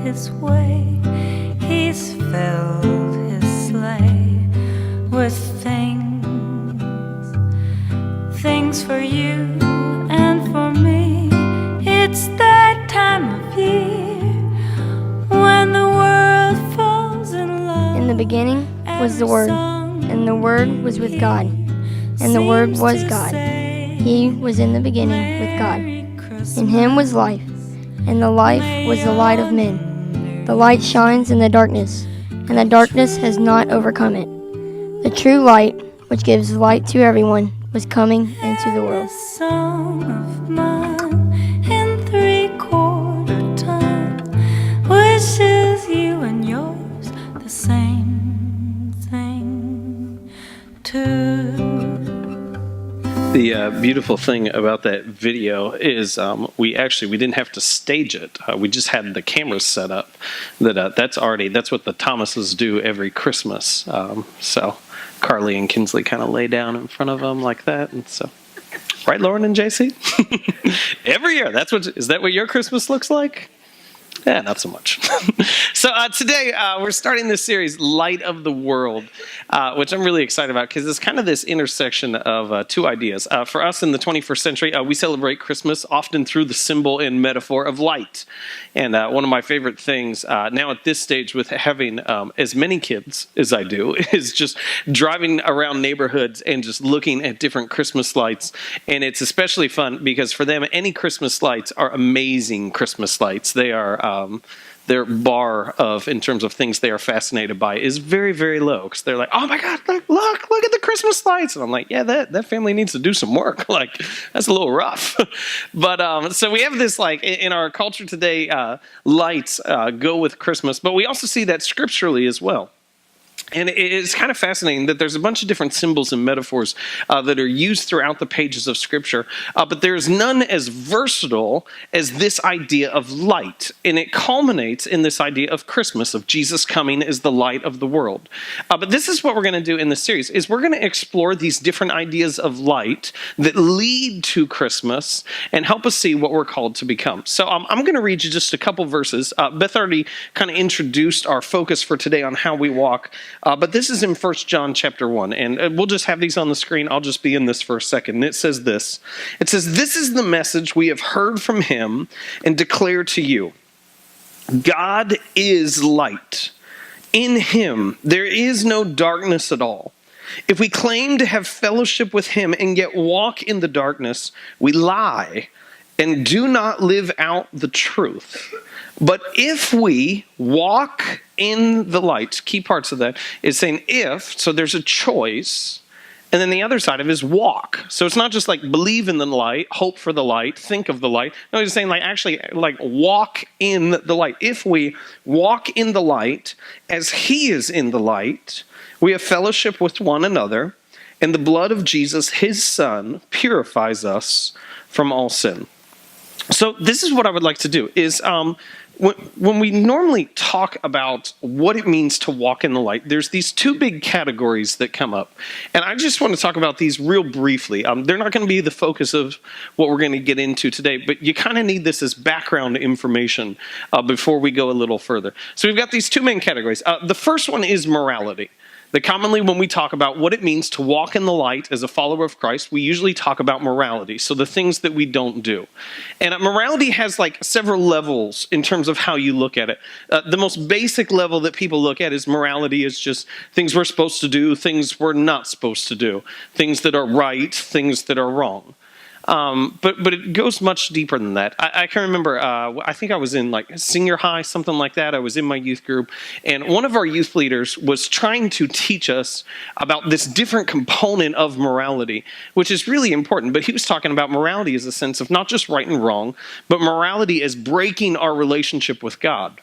his way. He's filled his sleigh with things for you and for me. It's that time of year when the world falls in love. In the beginning was the Word, and the Word was with God, and the Word was God. He was in the beginning with God. In him was life, and the life was the light of men. The light shines in the darkness, and the darkness has not overcome it. The true light, which gives light to everyone, was coming into the world. Song of mine in 3/4 time wishes you and yours the same thing too. The beautiful thing about that video is we didn't have to stage it. We just had the cameras set up. That's what the Thomases do every Christmas. So Carly and Kinsley kind of lay down in front of them like that, and so right, Lauren and JC. Every year, is that what your Christmas looks like? Yeah, not so much. So today we're starting this series, Light of the World, which I'm really excited about because it's kind of this intersection of two ideas. For us in the 21st century, we celebrate Christmas often through the symbol and metaphor of light. And one of my favorite things now at this stage with having as many kids as I do is just driving around neighborhoods and just looking at different Christmas lights. And it's especially fun because for them, any Christmas lights are amazing Christmas lights. They are their bar of, in terms of things they are fascinated by, is very, very low. Because they're like, oh my God, look at the Christmas lights. And I'm like, yeah, that family needs to do some work. Like, that's a little rough. But so we have this, like, in our culture today, lights go with Christmas. But we also see that scripturally as well. And it's kind of fascinating that there's a bunch of different symbols and metaphors that are used throughout the pages of Scripture, but there's none as versatile as this idea of light. And it culminates in this idea of Christmas, of Jesus coming as the light of the world. But this is what we're going to do in this series, is we're going to explore these different ideas of light that lead to Christmas and help us see what we're called to become. So I'm going to read you just a couple verses. Beth already kind of introduced our focus for today on how we walk. But this is in 1 John chapter 1, and we'll just have these on the screen. I'll just be in this for a second. And it says this. It says, "This is the message we have heard from him and declare to you. God is light. In him there is no darkness at all. If we claim to have fellowship with him and yet walk in the darkness, we lie and do not live out the truth. But if we walk in the light," key parts of that is saying if, so there's a choice, and then the other side of it is walk. So it's not just like believe in the light, hope for the light, think of the light. No, he's saying actually walk in the light. If we walk in the light as he is in the light, we have fellowship with one another, and the blood of Jesus, his son, purifies us from all sin. So this is what I would like to do is when we normally talk about what it means to walk in the light, there's these two big categories that come up. And I just want to talk about these real briefly. They're not going to be the focus of what we're going to get into today, but you kind of need this as background information before we go a little further. So we've got these two main categories. The first one is morality. That commonly when we talk about what it means to walk in the light as a follower of Christ, we usually talk about morality, so the things that we don't do. And morality has several levels in terms of how you look at it. The most basic level that people look at is morality is just things we're supposed to do, things we're not supposed to do, things that are right, things that are wrong. But it goes much deeper than that. I can remember, I think I was in senior high, something like that. I was in my youth group, and one of our youth leaders was trying to teach us about this different component of morality, which is really important. But he was talking about morality as a sense of not just right and wrong, but morality as breaking our relationship with God.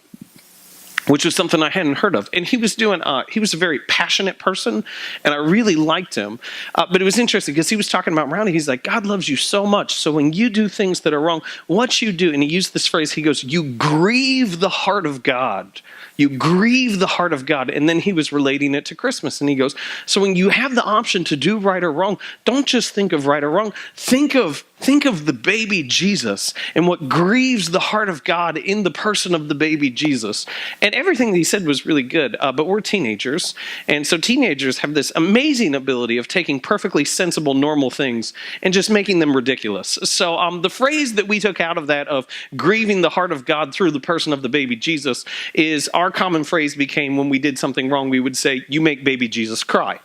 which was something I hadn't heard of. And he was he was a very passionate person, and I really liked him. But it was interesting because he was talking about morality. He's like, God loves you so much. So when you do things that are wrong, what you do, and he used this phrase, he goes, you grieve the heart of God. You grieve the heart of God. And then he was relating it to Christmas. And he goes, so when you have the option to do right or wrong, don't just think of right or wrong. Think of the baby Jesus and what grieves the heart of God in the person of the baby Jesus. And everything that he said was really good, but we're teenagers. And so teenagers have this amazing ability of taking perfectly sensible, normal things and just making them ridiculous. So the phrase that we took out of that of grieving the heart of God through the person of the baby Jesus is our common phrase became when we did something wrong, we would say, you make baby Jesus cry,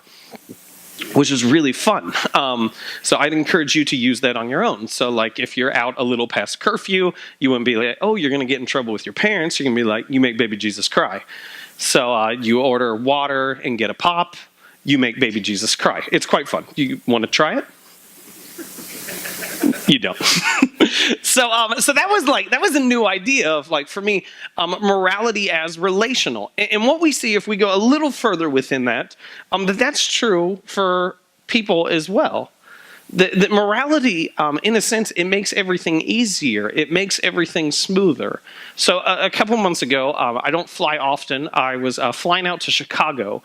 which is really fun. So I'd encourage you to use that on your own. So like if you're out a little past curfew, you wouldn't be like, oh, you're going to get in trouble with your parents. You're going to be like, you make baby Jesus cry. So you order water and get a pop. You make baby Jesus cry. It's quite fun. You want to try it? You don't. So that was a new idea of, like, for me, morality as relational. And what we see if we go a little further within that, that's true for people as well. That morality, in a sense, it makes everything easier. It makes everything smoother. So a couple months ago, I don't fly often. I was flying out to Chicago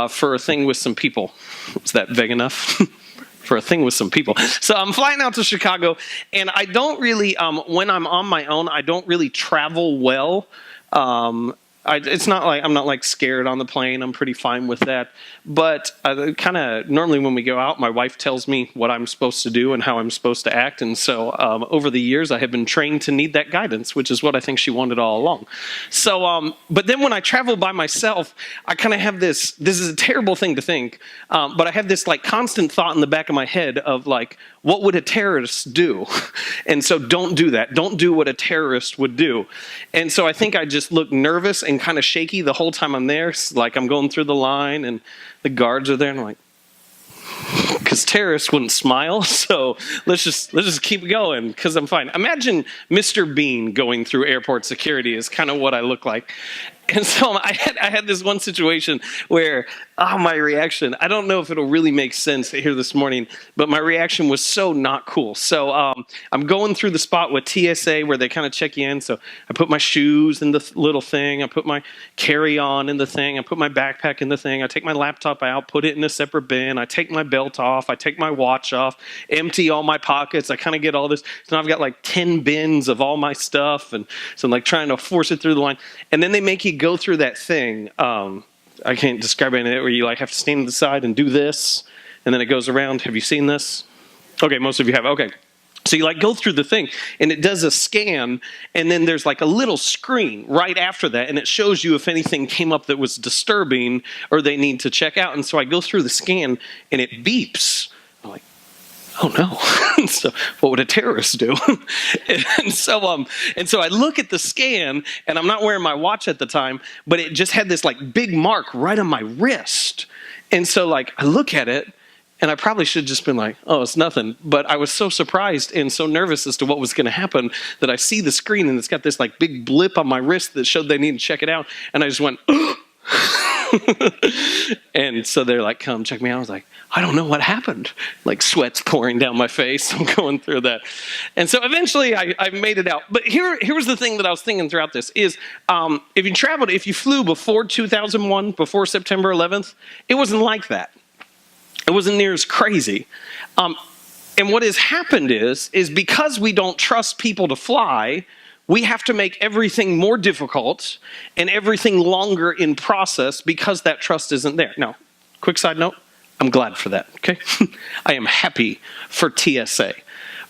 for a thing with some people. Was that vague enough? For a thing with some people. So I'm flying out to Chicago, and I don't really, when I'm on my own, I don't really travel well. It's not like I'm not like scared on the plane. I'm pretty fine with that. But kind of normally when we go out, my wife tells me what I'm supposed to do and how I'm supposed to act. And so over the years, I have been trained to need that guidance, which is what I think she wanted all along. So, but then when I travel by myself, I kind of have this is a terrible thing to think, but I have this like constant thought in the back of my head of like, what would a terrorist do? And so don't do that. Don't do what a terrorist would do. And so I think I just look nervous and kind of shaky the whole time I'm there. It's like I'm going through the line and the guards are there and I'm like, because terrorists wouldn't smile. So let's just keep going because I'm fine. Imagine Mr. Bean going through airport security is kind of what I look like. And so I had this one situation where, my reaction, I don't know if it'll really make sense here this morning, but my reaction was so not cool. So I'm going through the spot with TSA where they kind of check you in. So I put my shoes in the little thing. I put my carry-on in the thing. I put my backpack in the thing. I take my laptop out, put it in a separate bin. I take my belt off. I take my watch off, empty all my pockets. I kind of get all this. So now I've got like 10 bins of all my stuff. And so I'm like trying to force it through the line. And then they make you go through that thing. I can't describe it, where you like have to stand to the side and do this, and then it goes around. Have you seen this? Okay, most of you have. Okay. So you like go through the thing, and it does a scan, and then there's like a little screen right after that, and it shows you if anything came up that was disturbing or they need to check out. And so I go through the scan, and it beeps. I'm like, oh no. So what would a terrorist do? and so I look at the scan, and I'm not wearing my watch at the time, but it just had this like big mark right on my wrist. And so like I look at it, and I probably should have just been like, oh, it's nothing. But I was so surprised and so nervous as to what was going to happen that I see the screen, and it's got this like big blip on my wrist that showed they need to check it out. And I just went, and so they're like, come check me out. I was like, I don't know what happened. Like sweat's pouring down my face. I'm going through that. And so eventually I made it out. But here was the thing that I was thinking throughout this is if you flew before 2001, before September 11th, it wasn't like that. It wasn't near as crazy. And what has happened is because we don't trust people to fly, we have to make everything more difficult and everything longer in process because that trust isn't there. Now, quick side note, I'm glad for that, okay? I am happy for TSA.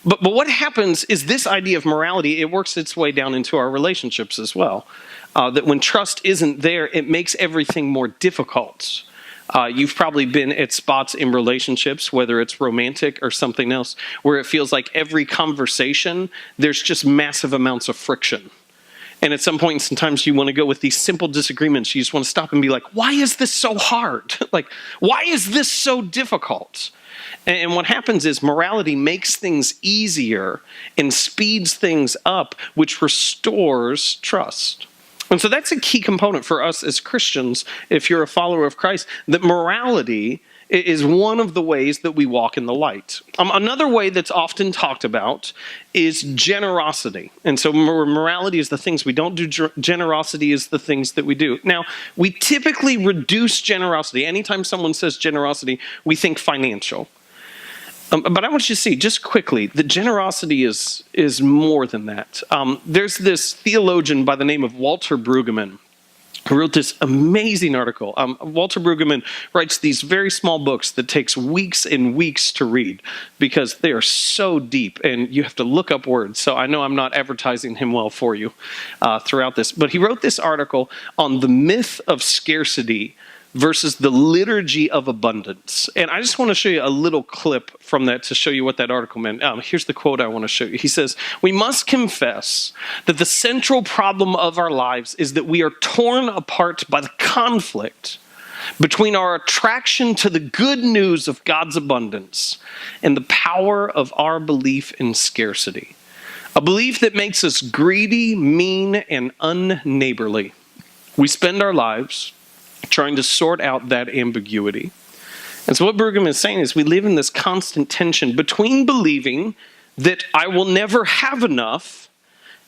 But what happens is this idea of morality, it works its way down into our relationships as well. That when trust isn't there, it makes everything more difficult. You've probably been at spots in relationships, whether it's romantic or something else, where it feels like every conversation, there's just massive amounts of friction. And at some point, sometimes you want to go with these simple disagreements. You just want to stop and be like, why is this so hard? Like, why is this so difficult? And what happens is morality makes things easier and speeds things up, which restores trust. And so that's a key component for us as Christians, if you're a follower of Christ, that morality is one of the ways that we walk in the light. Another way that's often talked about is generosity. And so morality is the things we don't do, generosity is the things that we do. Now, we typically reduce generosity. Anytime someone says generosity, we think financial. But I want you to see, just quickly, that generosity is more than that. There's this theologian by the name of Walter Brueggemann who wrote this amazing article. Walter Brueggemann writes these very small books that takes weeks and weeks to read because they are so deep and you have to look up words. So I know I'm not advertising him well for you throughout this. But he wrote this article on the myth of scarcity versus the liturgy of abundance. And I just want to show you a little clip from that to show you what that article meant. Here's the quote I want to show you. He says, "We must confess that the central problem of our lives is that we are torn apart by the conflict between our attraction to the good news of God's abundance and the power of our belief in scarcity. A belief that makes us greedy, mean, and unneighborly. We spend our lives trying to sort out that ambiguity." And so what Brueggemann is saying is we live in this constant tension between believing that I will never have enough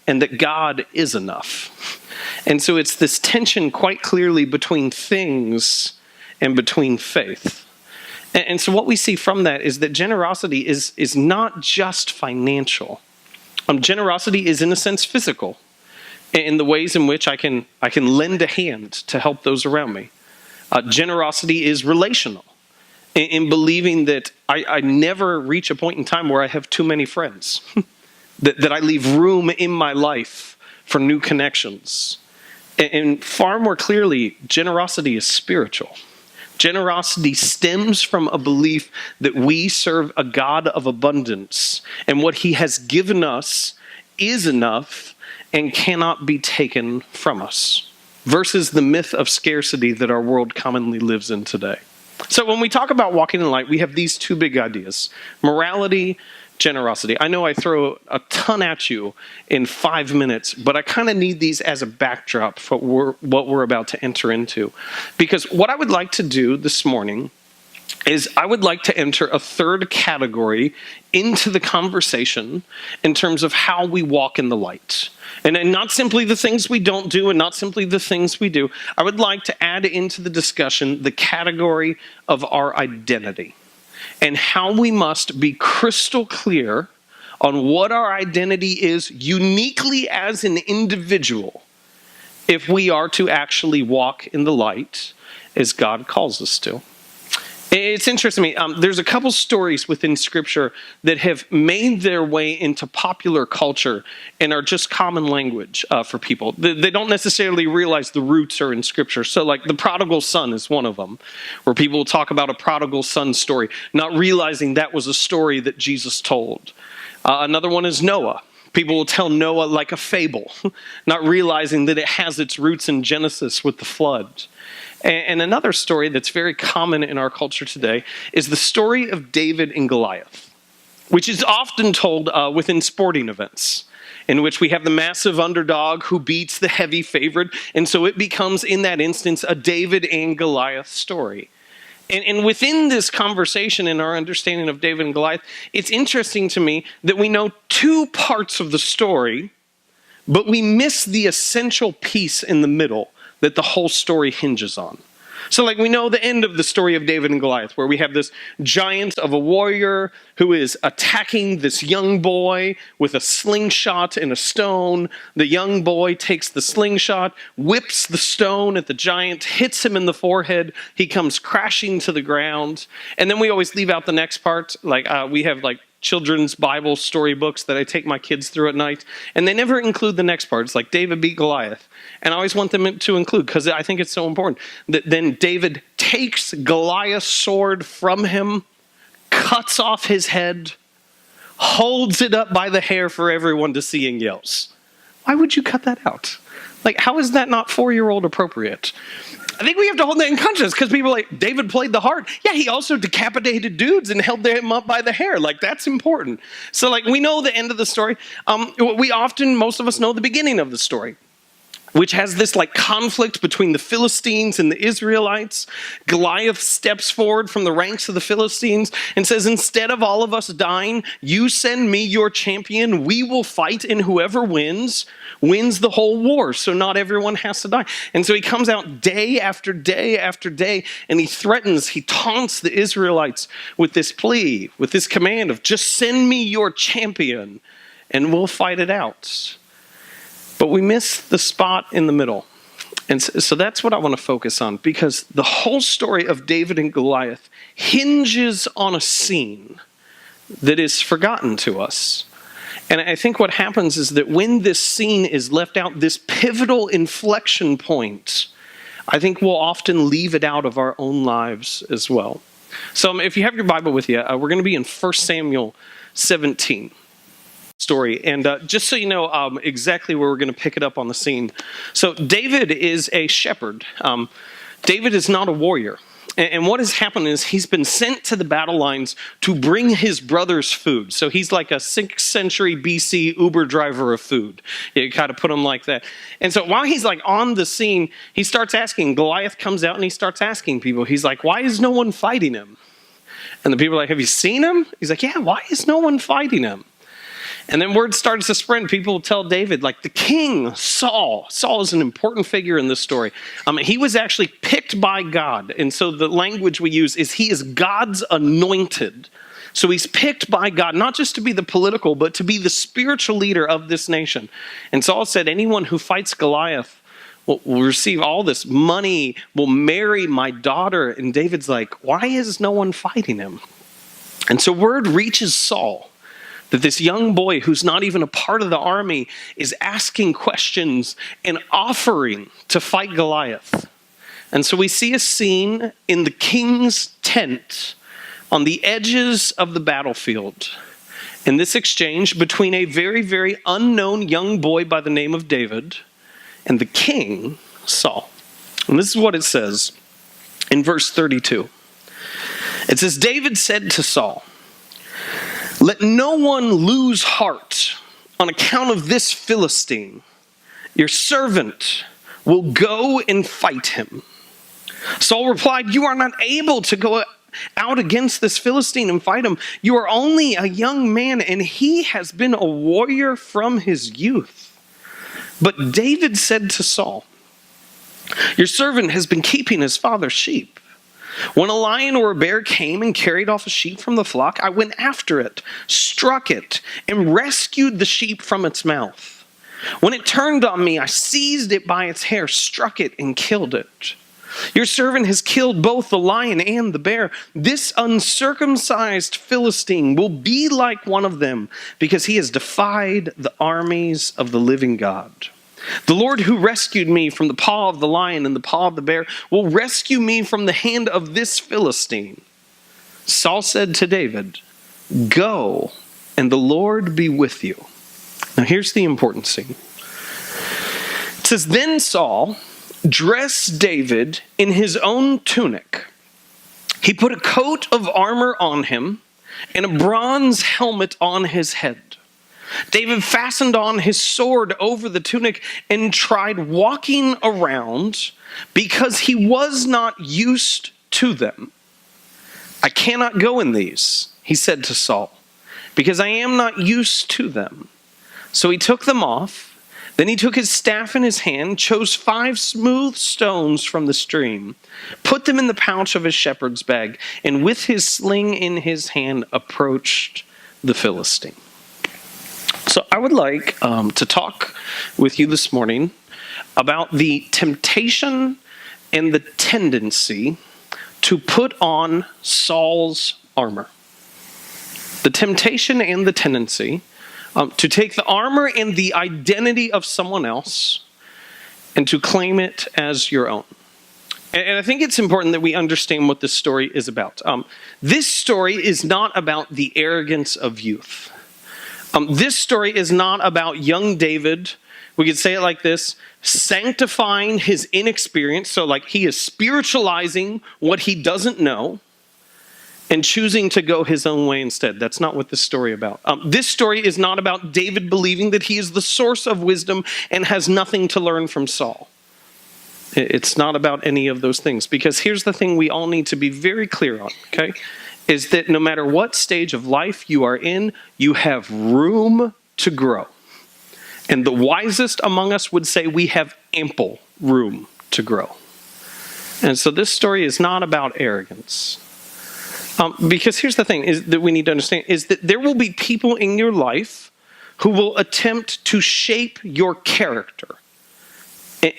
and that God is enough. And so it's this tension quite clearly between things and between faith. And so what we see from that is that generosity is not just financial. Generosity is in a sense physical, in the ways in which I can lend a hand to help those around me. Generosity is relational, in believing that I never reach a point in time where I have too many friends, that I leave room in my life for new connections. And far more clearly, generosity is spiritual. Generosity stems from a belief that we serve a God of abundance, and what he has given us is enough and cannot be taken from us, versus the myth of scarcity that our world commonly lives in today. So when we talk about walking in light, we have these two big ideas: morality, generosity. I know I throw a ton at you in 5 minutes, but I kind of need these as a backdrop for what we're about to enter into. Because what I would like to do this morning is I would like to enter a third category into the conversation in terms of how we walk in the light. And not simply the things we don't do and not simply the things we do. I would like to add into the discussion the category of our identity and how we must be crystal clear on what our identity is uniquely as an individual if we are to actually walk in the light as God calls us to. It's interesting to me. There's a couple stories within Scripture that have made their way into popular culture and are just common language for people. They don't necessarily realize the roots are in Scripture. So like the prodigal son is one of them, where people will talk about a prodigal son story, not realizing that was a story that Jesus told. Another one is Noah. People will tell Noah like a fable, not realizing that it has its roots in Genesis with the flood. And another story that's very common in our culture today is the story of David and Goliath, which is often told within sporting events, in which we have the massive underdog who beats the heavy favorite. And so it becomes, in that instance, a David and Goliath story. And within this conversation and our understanding of David and Goliath, it's interesting to me that we know two parts of the story, but we miss the essential piece in the middle that the whole story hinges on. So like we know the end of the story of David and Goliath, where we have this giant of a warrior who is attacking this young boy with a slingshot and a stone. The young boy takes the slingshot, whips the stone at the giant, hits him in the forehead. He comes crashing to the ground. And then we always leave out the next part. Like we have like children's Bible storybooks that I take my kids through at night, and they never include the next part. It's like David beat Goliath. And I always want them to include, because I think it's so important, that then David takes Goliath's sword from him, cuts off his head, holds it up by the hair for everyone to see, and yells. Why would you cut that out? Like, how is that not 4-year-old appropriate? I think we have to hold that in conscience, because people are like, David played the harp. Yeah, he also decapitated dudes and held them up by the hair. Like, that's important. So, like, we know the end of the story. Most of us know the beginning of the story. which has this like conflict between the Philistines and the Israelites. Goliath steps forward from the ranks of the Philistines and says, instead of all of us dying, you send me your champion, we will fight, and whoever wins the whole war, so not everyone has to die. And so he comes out day after day after day, and he threatens, he taunts the Israelites with this plea, with this command of just send me your champion and we'll fight it out. But we miss the spot in the middle. And so that's what I want to focus on, because the whole story of David and Goliath hinges on a scene that is forgotten to us. And I think what happens is that when this scene is left out, this pivotal inflection point, I think we'll often leave it out of our own lives as well. So if you have your Bible with you, we're going to be in 1 Samuel 17. Story. And just so you know exactly where we're going to pick it up on the scene. So David is a shepherd. David is not a warrior. And what has happened is he's been sent to the battle lines to bring his brothers food. So he's like a 6th century BC Uber driver of food. You kind of put him like that. And so while he's like on the scene, he starts asking, Goliath comes out and he starts asking people. He's like, why is no one fighting him? And the people are like, have you seen him? He's like, yeah, why is no one fighting him? And then word starts to spread. People tell David, like the king, Saul is an important figure in this story. He was actually picked by God. And so the language we use is he is God's anointed. So he's picked by God, not just to be the political, but to be the spiritual leader of this nation. And Saul said, anyone who fights Goliath will receive all this money, will marry my daughter. And David's like, why is no one fighting him? And so word reaches Saul that this young boy who's not even a part of the army is asking questions and offering to fight Goliath. And so we see a scene in the king's tent on the edges of the battlefield. In this exchange between a very, very unknown young boy by the name of David and the king, Saul. And this is what it says in verse 32. It says, David said to Saul, let no one lose heart on account of this Philistine. Your servant will go and fight him. Saul replied, you are not able to go out against this Philistine and fight him. You are only a young man, and he has been a warrior from his youth. But David said to Saul, your servant has been keeping his father's sheep. When a lion or a bear came and carried off a sheep from the flock, I went after it, struck it, and rescued the sheep from its mouth. When it turned on me, I seized it by its hair, struck it, and killed it. Your servant has killed both the lion and the bear. This uncircumcised Philistine will be like one of them, because he has defied the armies of the living God. The Lord who rescued me from the paw of the lion and the paw of the bear will rescue me from the hand of this Philistine. Saul said to David, go, and the Lord be with you. Now here's the important scene. It says, then Saul dressed David in his own tunic. He put a coat of armor on him and a bronze helmet on his head. David fastened on his sword over the tunic and tried walking around because he was not used to them. I cannot go in these, he said to Saul, because I am not used to them. So he took them off. Then he took his staff in his hand, chose 5 smooth stones from the stream, put them in the pouch of his shepherd's bag, and with his sling in his hand approached the Philistine. So I would like to talk with you this morning about the temptation and the tendency to put on Saul's armor. The temptation and the tendency to take the armor and the identity of someone else and to claim it as your own. And I think it's important that we understand what this story is about. This story is not about the arrogance of youth. This story is not about young David, we could say it like this, sanctifying his inexperience, so like he is spiritualizing what he doesn't know, and choosing to go his own way instead. That's not what this story is about. This story is not about David believing that he is the source of wisdom and has nothing to learn from Saul. It's not about any of those things, because here's the thing we all need to be very clear on, okay? Is that no matter what stage of life you are in, you have room to grow. And the wisest among us would say we have ample room to grow. And so this story is not about arrogance. Because here's the thing is that we need to understand is that there will be people in your life who will attempt to shape your character.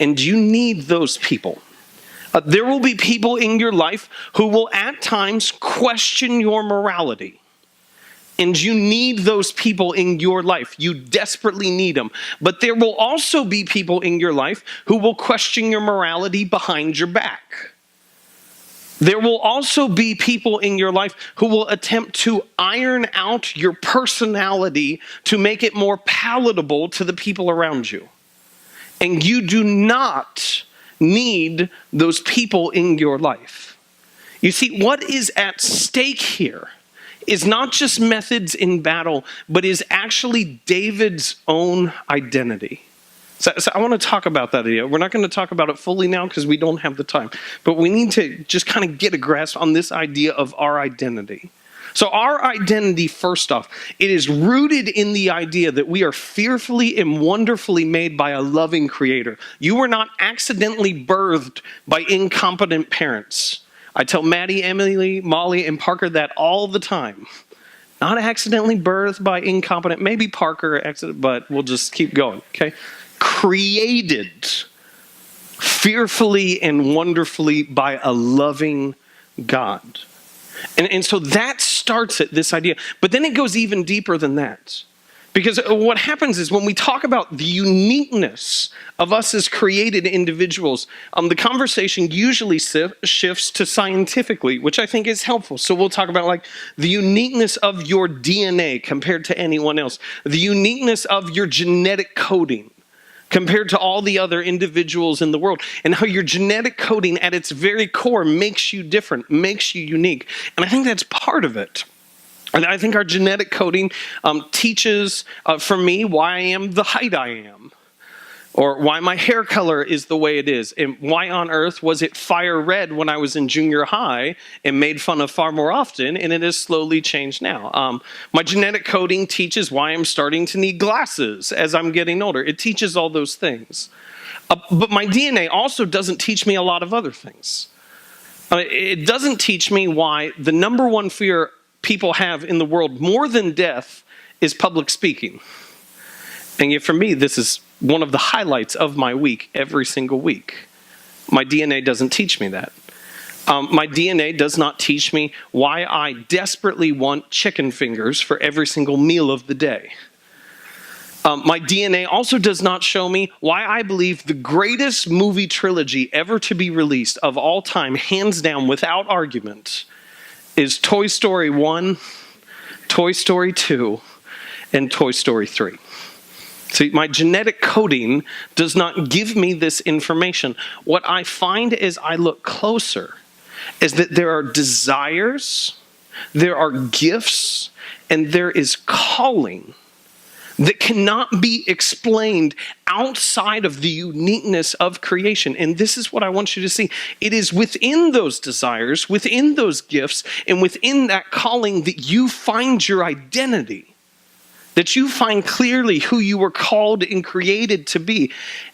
And you need those people. There will be people in your life who will at times question your morality. And you need those people in your life. You desperately need them. But there will also be people in your life who will question your morality behind your back. There will also be people in your life who will attempt to iron out your personality to make it more palatable to the people around you. And you do not need those people in your life. You see, what is at stake here is not just methods in battle, but is actually David's own identity. So I want to talk about that idea. We're not going to talk about it fully now because we don't have the time. But we need to just kind of get a grasp on this idea of our identity. So our identity, first off, it is rooted in the idea that we are fearfully and wonderfully made by a loving creator. You were not accidentally birthed by incompetent parents. I tell Maddie, Emily, Molly, and Parker that all the time. Not accidentally birthed by incompetent, maybe Parker, but we'll just keep going, okay? Created fearfully and wonderfully by a loving God. And so that starts at this idea. But then it goes even deeper than that. Because what happens is when we talk about the uniqueness of us as created individuals, the conversation usually shifts to scientifically, which I think is helpful. So we'll talk about like the uniqueness of your DNA compared to anyone else, the uniqueness of your genetic coding compared to all the other individuals in the world, and how your genetic coding at its very core makes you different, makes you unique. And I think that's part of it. And I think our genetic coding teaches, for me, why I am the height I am, or why my hair color is the way it is, and why on earth was it fire red when I was in junior high and made fun of far more often, and it has slowly changed now. My genetic coding teaches why I'm starting to need glasses as I'm getting older. It teaches all those things. But my DNA also doesn't teach me a lot of other things. It doesn't teach me why the number one fear people have in the world more than death is public speaking. And yet for me, this is one of the highlights of my week every single week. My DNA doesn't teach me that. My DNA does not teach me why I desperately want chicken fingers for every single meal of the day. My DNA also does not show me why I believe the greatest movie trilogy ever to be released of all time, hands down, without argument, is Toy Story 1, Toy Story 2, and Toy Story 3. See, my genetic coding does not give me this information. What I find as I look closer is that there are desires, there are gifts, and there is calling that cannot be explained outside of the uniqueness of creation. And this is what I want you to see. It is within those desires, within those gifts, and within that calling that you find your identity, that you find clearly who you were called and created to be.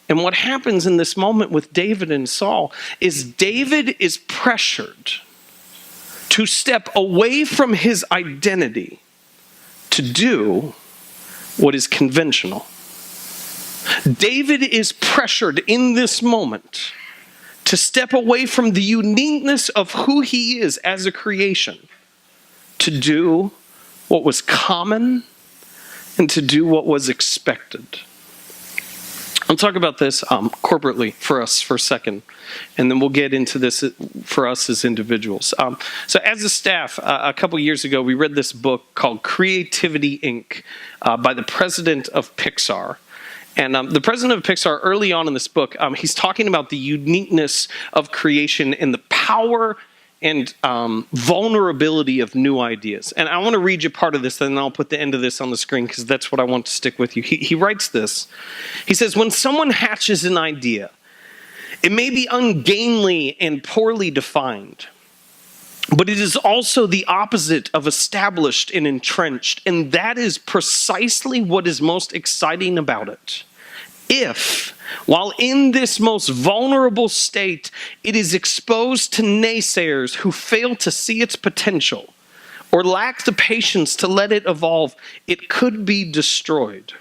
And what happens in this moment with David and Saul is David is pressured to step away from his identity to do what is conventional. David is pressured in this moment to step away from the uniqueness of who he is as a creation, to do what was common and to do what was expected. I'll talk about this corporately for us for a second, and then we'll get into this for us as individuals. So as a staff, a couple years ago, we read this book called Creativity, Inc. By the president of Pixar. And the president of Pixar, early on in this book, he's talking about the uniqueness of creation and the power and vulnerability of new ideas. And I want to read you part of this, and then I'll put the end of this on the screen because that's what I want to stick with you. He writes this. He says, when someone hatches an idea, it may be ungainly and poorly defined, but it is also the opposite of established and entrenched, and that is precisely what is most exciting about it. If, while in this most vulnerable state, it is exposed to naysayers who fail to see its potential or lack the patience to let it evolve, it could be destroyed.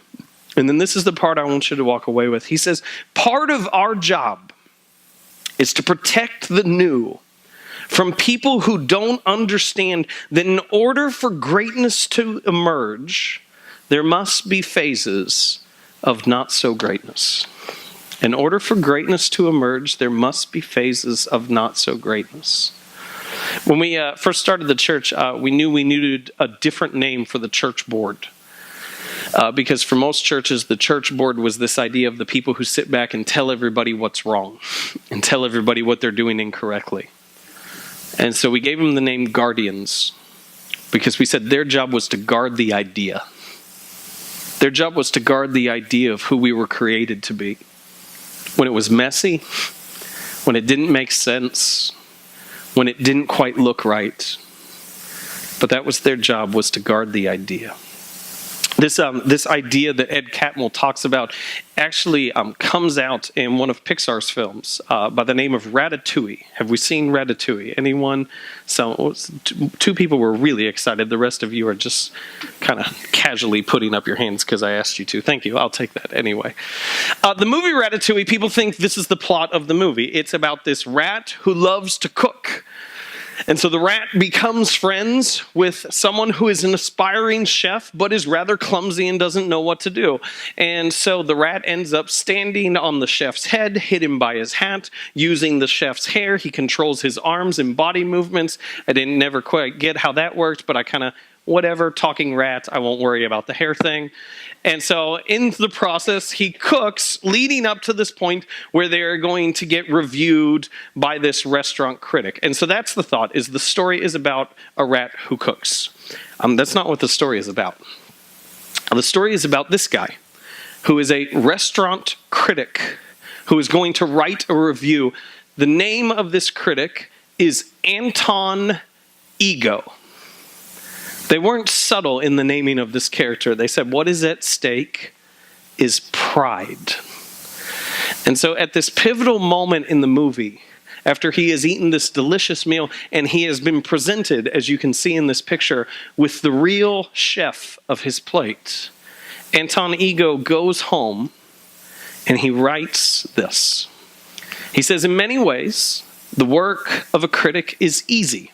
And then this is the part I want you to walk away with. He says, part of our job is to protect the new from people who don't understand that in order for greatness to emerge, there must be phases of not so greatness. In order for greatness to emerge, there must be phases of not so greatness. When we first started the church, we knew we needed a different name for the church board. Because for most churches, the church board was this idea of the people who sit back and tell everybody what's wrong and tell everybody what they're doing incorrectly. And so we gave them the name Guardians because we said their job was to guard the idea. Their job was to guard the idea of who we were created to be. When it was messy, when it didn't make sense, when it didn't quite look right. But that was their job, was to guard the idea. This idea that Ed Catmull talks about actually comes out in one of Pixar's films by the name of Ratatouille. Have we seen Ratatouille? Anyone? So two people were really excited. The rest of you are just kind of casually putting up your hands because I asked you to. Thank you. I'll take that anyway. The movie Ratatouille, people think this is the plot of the movie. It's about this rat who loves to cook. And so the rat becomes friends with someone who is an aspiring chef, but is rather clumsy and doesn't know what to do. And so the rat ends up standing on the chef's head, hidden by his hat, using the chef's hair. He controls his arms and body movements. I didn't never quite get how that worked, but I kind of, whatever, talking rat, I won't worry about the hair thing. And so in the process, he cooks, leading up to this point where they're going to get reviewed by this restaurant critic. And so that's the thought, is the story is about a rat who cooks. That's not what the story is about. The story is about this guy, who is a restaurant critic, who is going to write a review. The name of this critic is Anton Ego. They weren't subtle in the naming of this character. They said, what is at stake is pride. And so at this pivotal moment in the movie, after he has eaten this delicious meal and he has been presented, as you can see in this picture, with the real chef of his plate, Anton Ego goes home and he writes this. He says, in many ways, the work of a critic is easy.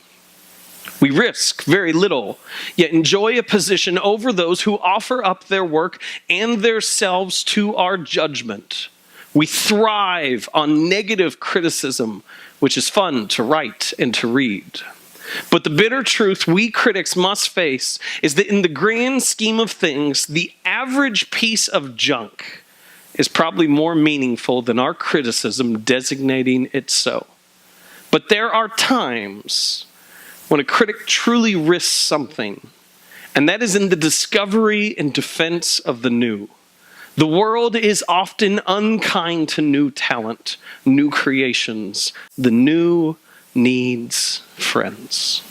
We risk very little, yet enjoy a position over those who offer up their work and themselves to our judgment. We thrive on negative criticism, which is fun to write and to read. But the bitter truth we critics must face is that in the grand scheme of things, the average piece of junk is probably more meaningful than our criticism designating it so. But there are times when a critic truly risks something, and that is in the discovery and defense of the new. The world is often unkind to new talent, new creations. The new needs friends.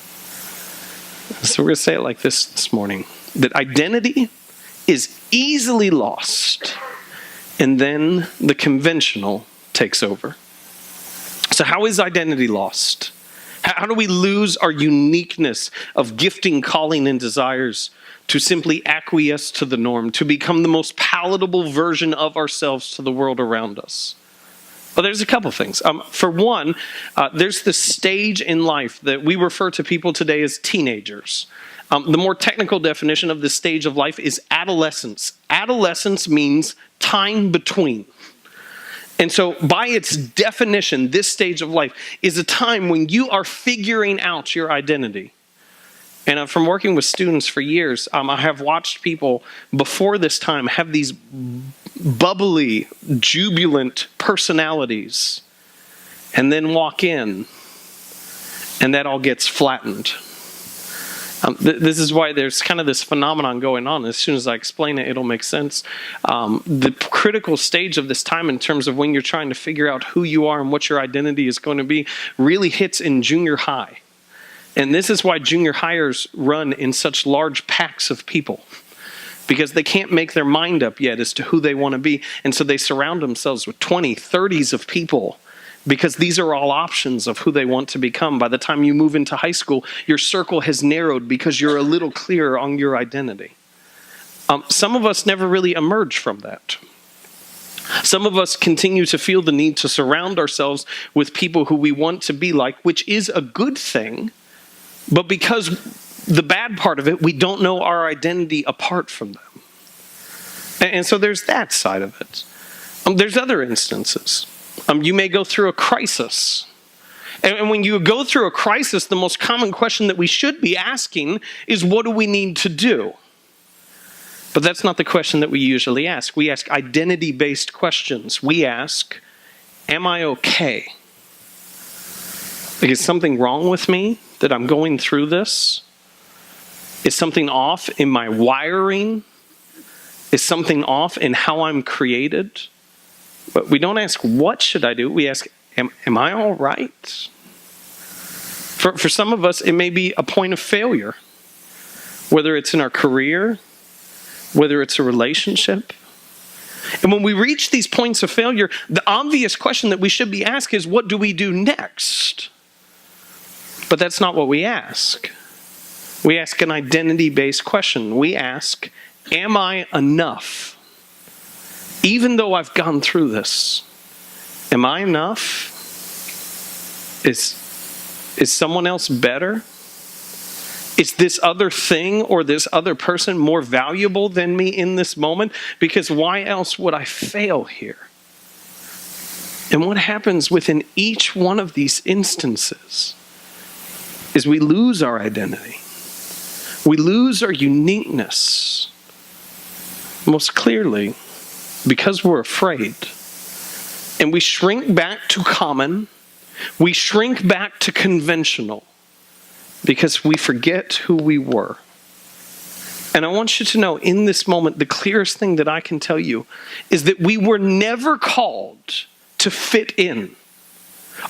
So we're going to say it like this morning, that identity is easily lost, and then the conventional takes over. So how is identity lost? How do we lose our uniqueness of gifting, calling, and desires to simply acquiesce to the norm, to become the most palatable version of ourselves to the world around us? Well, there's a couple things. For one, there's this stage in life that we refer to people today as teenagers. The more technical definition of this stage of life is adolescence. Adolescence means time between. And so by its definition, this stage of life is a time when you are figuring out your identity. And from working with students for years, I have watched people before this time have these bubbly, jubilant personalities and then walk in and that all gets flattened. This is why there's kind of this phenomenon going on. As soon as I explain it, it'll make sense. The critical stage of this time in terms of when you're trying to figure out who you are and what your identity is going to be really hits in junior high. And this is why junior highers run in such large packs of people, because they can't make their mind up yet as to who they want to be. And so they surround themselves with 20, 30s of people, because these are all options of who they want to become. By the time you move into high school, your circle has narrowed because you're a little clearer on your identity. Some of us never really emerge from that. Some of us continue to feel the need to surround ourselves with people who we want to be like, which is a good thing, but because the bad part of it, we don't know our identity apart from them. And so there's that side of it. There's other instances. You may go through a crisis. And when you go through a crisis, the most common question that we should be asking is, what do we need to do? But that's not the question that we usually ask. We ask identity-based questions. We ask, am I okay? Like, is something wrong with me that I'm going through this? Is something off in my wiring? Is something off in how I'm created? But we don't ask, what should I do? We ask, am I all right? For some of us, it may be a point of failure, whether it's in our career, whether it's a relationship. And when we reach these points of failure, the obvious question that we should be asked is, what do we do next? But that's not what we ask. We ask an identity-based question. We ask, am I enough? Even though I've gone through this, am I enough? Is someone else better? Is this other thing or this other person more valuable than me in this moment? Because why else would I fail here? And what happens within each one of these instances is we lose our identity. We lose our uniqueness. Most clearly, because we're afraid. And we shrink back to common. We shrink back to conventional. Because we forget who we were. And I want you to know, in this moment, the clearest thing that I can tell you is that we were never called to fit in.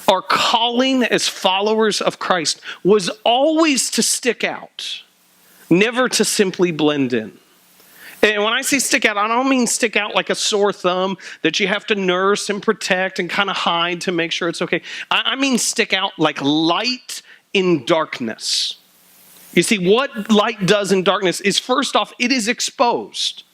Our calling as followers of Christ was always to stick out, never to simply blend in. And when I say stick out, I don't mean stick out like a sore thumb that you have to nurse and protect and kind of hide to make sure it's okay. I mean stick out like light in darkness. You see, what light does in darkness is, first off, it is exposed.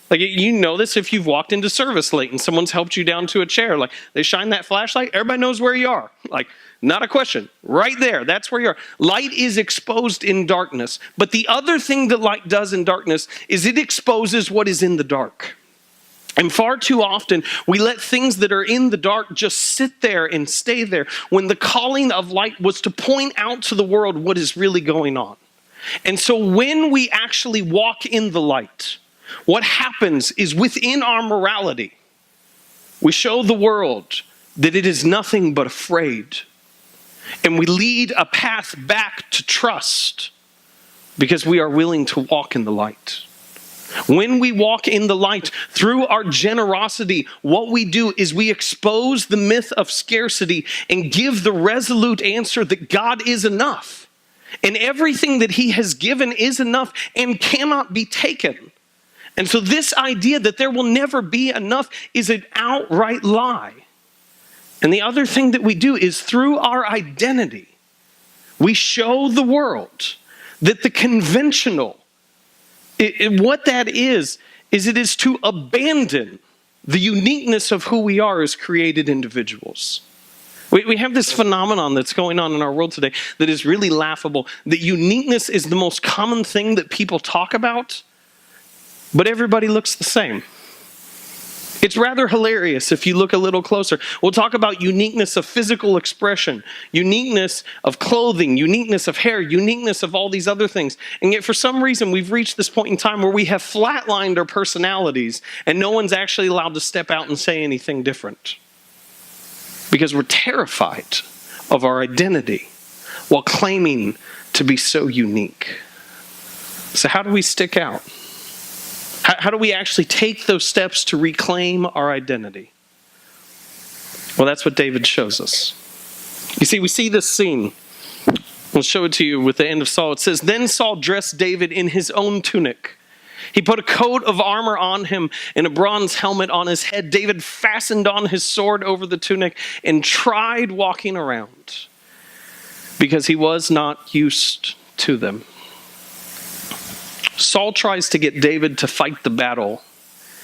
Like, you know this if you've walked into service late and someone's helped you down to a chair. Like, they shine that flashlight, everybody knows where you are. Like, not a question. Right there, that's where you are. Light is exposed in darkness. But the other thing that light does in darkness is it exposes what is in the dark. And far too often, we let things that are in the dark just sit there and stay there, when the calling of light was to point out to the world what is really going on. And so when we actually walk in the light, what happens is, within our morality, we show the world that it is nothing but afraid. And we lead a path back to trust because we are willing to walk in the light. When we walk in the light through our generosity, what we do is we expose the myth of scarcity and give the resolute answer that God is enough. And everything that He has given is enough and cannot be taken. And so this idea that there will never be enough is an outright lie. And the other thing that we do is, through our identity, we show the world that the conventional, what that is it is to abandon the uniqueness of who we are as created individuals. We have this phenomenon that's going on in our world today that is really laughable. That uniqueness is the most common thing that people talk about, but everybody looks the same. It's rather hilarious if you look a little closer. We'll talk about uniqueness of physical expression, uniqueness of clothing, uniqueness of hair, uniqueness of all these other things. And yet for some reason we've reached this point in time where we have flatlined our personalities and no one's actually allowed to step out and say anything different. Because we're terrified of our identity. while claiming to be so unique. So how do we stick out? How do we actually take those steps to reclaim our identity? Well, that's what David shows us. You see, we see this scene. I'll show it to you with the end of Saul. It says, "Then Saul dressed David in his own tunic. He put a coat of armor on him and a bronze helmet on his head. David fastened on his sword over the tunic and tried walking around because he was not used to them." Saul tries to get David to fight the battle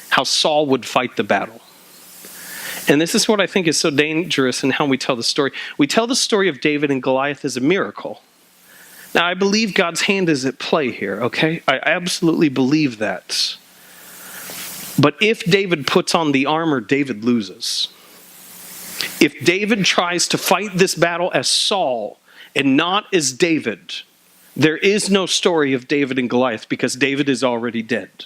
how Saul would fight the battle. And this is what I think is so dangerous in how we tell the story. We tell the story of David and Goliath as a miracle. Now, I believe God's hand is at play here, okay? I absolutely believe that. But if David puts on the armor, David loses. If David tries to fight this battle as Saul and not as David, there is no story of David and Goliath because David is already dead.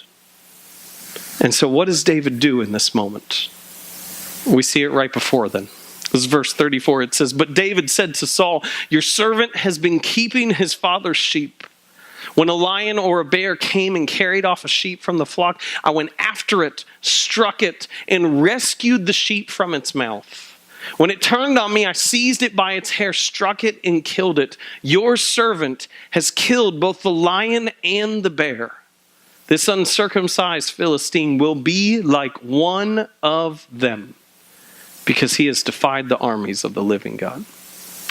And so what does David do in this moment? We see it right before then. This is verse 34. It says, "But David said to Saul, 'Your servant has been keeping his father's sheep. When a lion or a bear came and carried off a sheep from the flock, I went after it, struck it, and rescued the sheep from its mouth. When it turned on me, I seized it by its hair, struck it, and killed it. Your servant has killed both the lion and the bear. This uncircumcised Philistine will be like one of them, because he has defied the armies of the living God.'"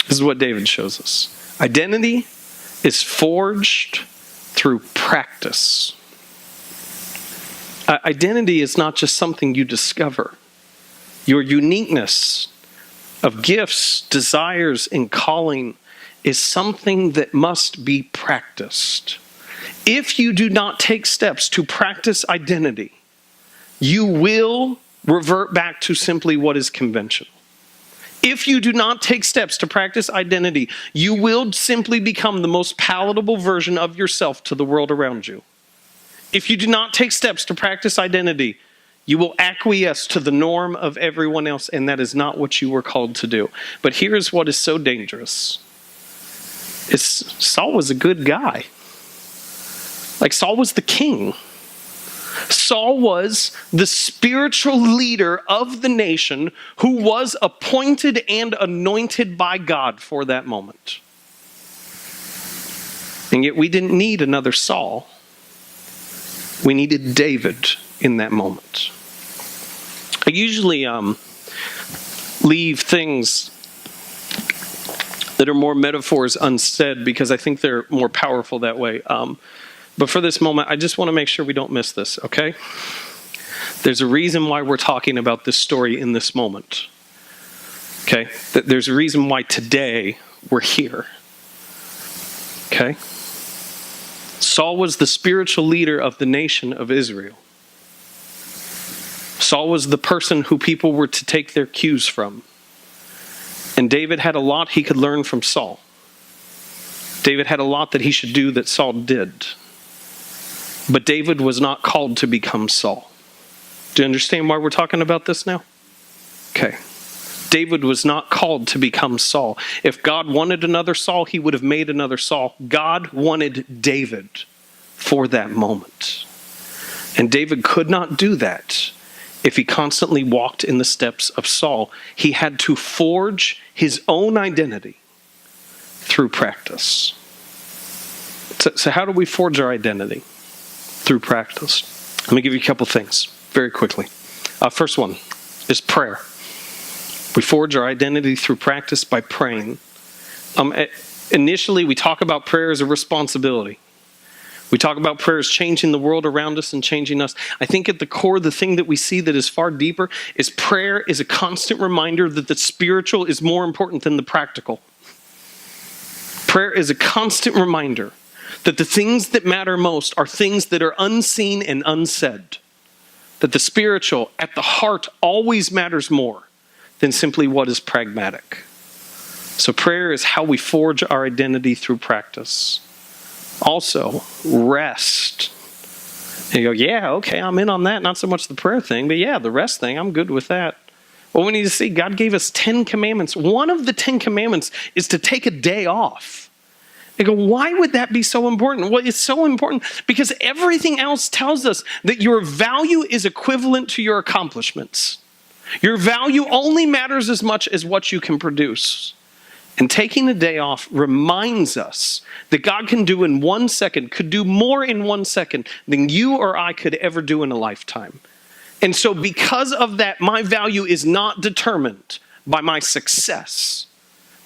This is what David shows us. Identity is forged through practice. Identity is not just something you discover. Your uniqueness of gifts, desires, and calling is something that must be practiced. If you do not take steps to practice identity, you will revert back to simply what is conventional. If you do not take steps to practice identity, you will simply become the most palatable version of yourself to the world around you. If you do not take steps to practice identity, you will acquiesce to the norm of everyone else, and that is not what you were called to do. But here is what is so dangerous. Saul was a good guy. Like, Saul was the king. Saul was the spiritual leader of the nation who was appointed and anointed by God for that moment. And yet we didn't need another Saul. We needed David in that moment. I usually leave things that are more metaphors unsaid because I think they're more powerful that way. But for this moment, I just want to make sure we don't miss this, okay? There's a reason why we're talking about this story in this moment, okay? There's a reason why today we're here, okay? Saul was the spiritual leader of the nation of Israel. Saul was the person who people were to take their cues from. And David had a lot he could learn from Saul. David had a lot that he should do that Saul did. But David was not called to become Saul. Do you understand why we're talking about this now? Okay. David was not called to become Saul. If God wanted another Saul, he would have made another Saul. God wanted David for that moment. And David could not do that if he constantly walked in the steps of Saul. He had to forge his own identity through practice. So how do we forge our identity? Through practice. Let me give you a couple things very quickly. First one is prayer. We forge our identity through practice by praying. Initially, we talk about prayer as a responsibility. We talk about prayer as changing the world around us and changing us. I think at the core, the thing that we see that is far deeper is prayer is a constant reminder that the spiritual is more important than the practical. Prayer is a constant reminder that the things that matter most are things that are unseen and unsaid. That the spiritual at the heart always matters more than simply what is pragmatic. So prayer is how we forge our identity through practice. Also, rest. And you go, yeah, okay, I'm in on that. Not so much the prayer thing, but yeah, the rest thing, I'm good with that. Well, we need to see God gave us 10 commandments. One of the 10 commandments is to take a day off. I go, why would that be so important? Well, it's so important because everything else tells us that your value is equivalent to your accomplishments. Your value only matters as much as what you can produce. And taking a day off reminds us that God can do in 1 second, could do more in 1 second than you or I could ever do in a lifetime. And so because of that, my value is not determined by my success.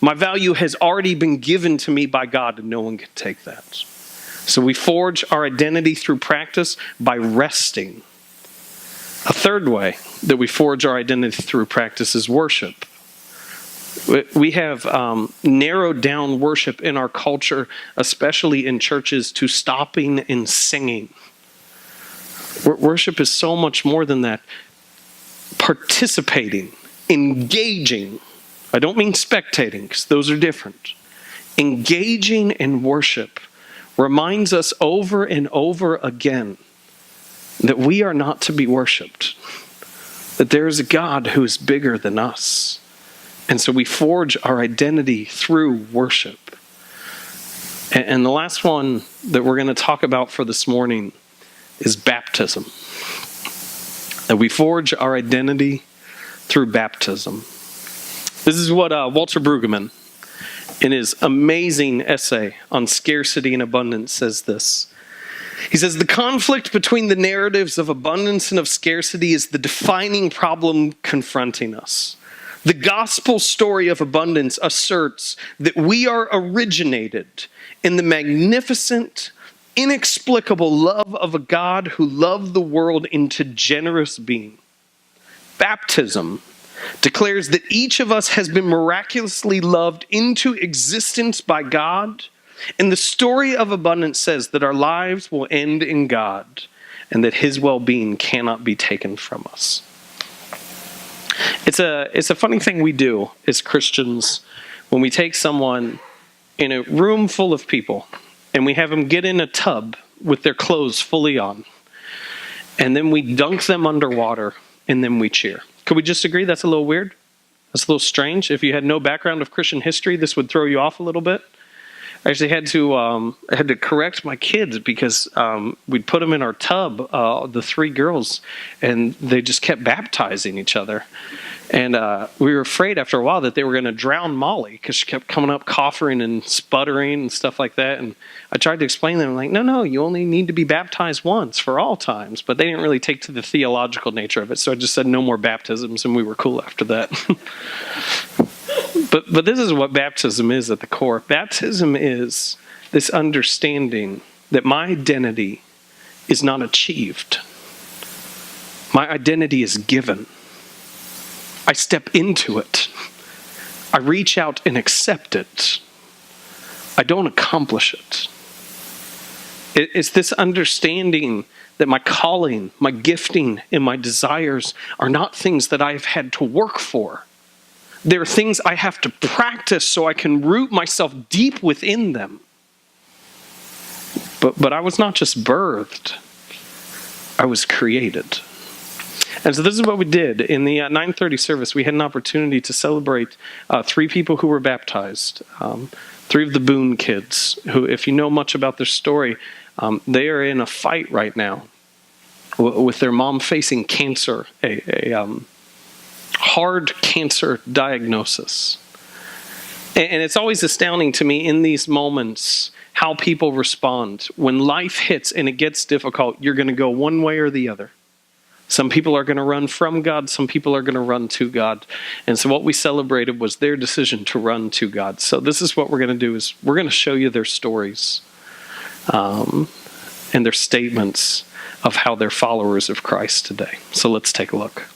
My value has already been given to me by God, and no one can take that. So we forge our identity through practice by resting. A third way that we forge our identity through practice is worship. We have narrowed down worship in our culture, especially in churches, to stopping and singing. Worship is so much more than that. Participating, engaging. I don't mean spectating, because those are different. Engaging in worship reminds us over and over again that we are not to be worshipped, that there is a God who is bigger than us. And so we forge our identity through worship. And the last one that we're going to talk about for this morning is baptism. That we forge our identity through baptism. This is what Walter Brueggemann, in his amazing essay on scarcity and abundance, says this. He says, the conflict between the narratives of abundance and of scarcity is the defining problem confronting us. The gospel story of abundance asserts that we are originated in the magnificent, inexplicable love of a God who loved the world into generous being. Baptism declares that each of us has been miraculously loved into existence by God, and the story of abundance says that our lives will end in God and that His well-being cannot be taken from us. It's a funny thing we do as Christians when we take someone in a room full of people and we have them get in a tub with their clothes fully on, and then we dunk them underwater and then we cheer. Could we just agree that's a little weird? That's a little strange. If you had no background of Christian history, this would throw you off a little bit. I actually had to correct my kids because we'd put them in our tub, the three girls, and they just kept baptizing each other. And we were afraid after a while that they were going to drown Molly because she kept coming up coughing and sputtering and stuff like that. And I tried to explain to them, like, no, you only need to be baptized once for all times. But they didn't really take to the theological nature of it. So I just said no more baptisms, and we were cool after that. But this is what baptism is at the core. Baptism is this understanding that my identity is not achieved. My identity is given. I step into it. I reach out and accept it. I don't accomplish it. It's this understanding that my calling, my gifting, and my desires are not things that I've had to work for. There are things I have to practice so I can root myself deep within them. But I was not just birthed. I was created. And so this is what we did. In the 9:30 service, we had an opportunity to celebrate 3 people who were baptized. 3 of the Boone kids, who, if you know much about their story, they are in a fight right now with their mom facing cancer, a hard cancer diagnosis. And it's always astounding to me in these moments how people respond. When life hits and it gets difficult, you're going to go one way or the other. Some people are going to run from God. Some people are going to run to God. And so what we celebrated was their decision to run to God. So this is what we're going to do is we're going to show you their stories and their statements of how they're followers of Christ today. So let's take a look.